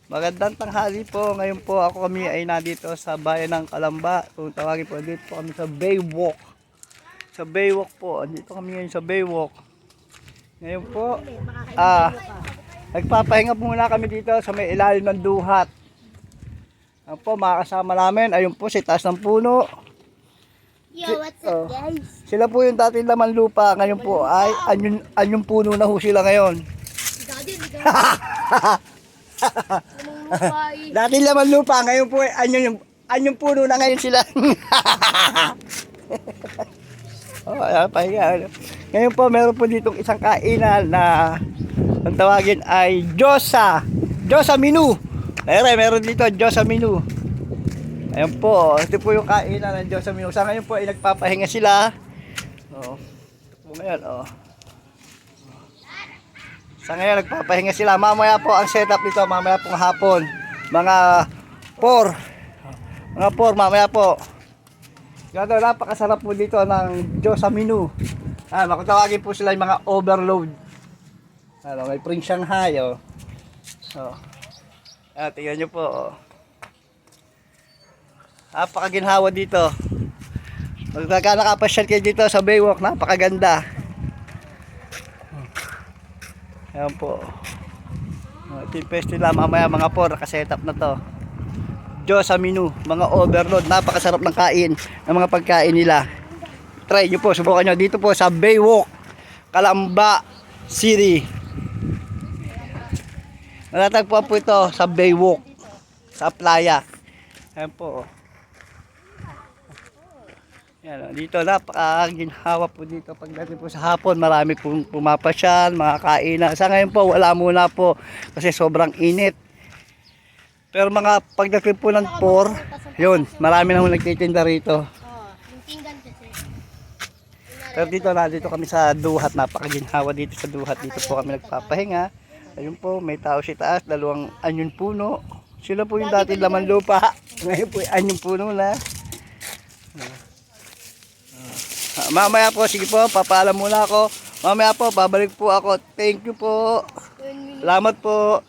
Magandang tanghali po. Ngayon po kami ay nandito sa bayan ng Calamba. Kung tawagin po, dito po kami sa Baywalk. Sa Baywalk po. Dito kami ngayon sa Baywalk. Ngayon po, nagpapahinga muna kami dito sa may ilalim ng duhat. Ngayon po, makakasama namin. Ayun po, si taas ng puno. Yo, what's up, guys? Sila po yung dating laman lupa. Ngayon po ay anyong puno na ho sila ngayon. Dati laman lupa, ngayon po anyong puno na ngayon sila. Oh, pahinga. Ngayon po meron po ditong isang kainan na ang tawagin ay Diyosa Menu. Meron dito Diyosa Menu. Ayun po, ito po yung kainan ng Diyosa Menu. Sa ngayon po ay nagpapahinga sila. Oh. Ito po ngayon, oh. Sa ngayon nagpapahinga sila. Mamaya po ang setup nito, mamaya pong hapon. Mga 4. Mamaya po. Gano'n, napakasarap po dito ng Diyosa Menu. Makutawagin po sila yung mga overload. May Pring Shanghai, oh. So, tingnan nyo po, oh. Napakaginhawa dito. Pagka nakapasyal kayo dito sa Baywalk, napakaganda. Ayan po. Ito yung festival mamaya mga 4, nakasetup na to. Diyosa Menu, mga overload, napakasarap ng kain, ng mga pagkain nila. Try nyo po, subukan nyo dito po sa Baywalk, Calamba City. Natatagpuan po ito sa Baywalk, sa playa. Ayan po. Yan, dito napakaginhawa po dito. Pagdating po sa hapon, marami pong pumapasyal, mga kainan. Sa ngayon po, wala muna po kasi sobrang init. Pero mga pagdating po ng 4, yun, marami na nagtitinda rito. Pero dito kami sa duhat, napakaginhawa dito sa duhat. Dito po kami nagpapahinga. Ayun po, may tao si taas, dalawang anyon puno. Sila po yung dati laman lupa. Ngayon po, anyon puno na. Mamaya po, sige po, papaalam muna ako. Mamaya po, babalik po ako. Thank you po. Salamat po.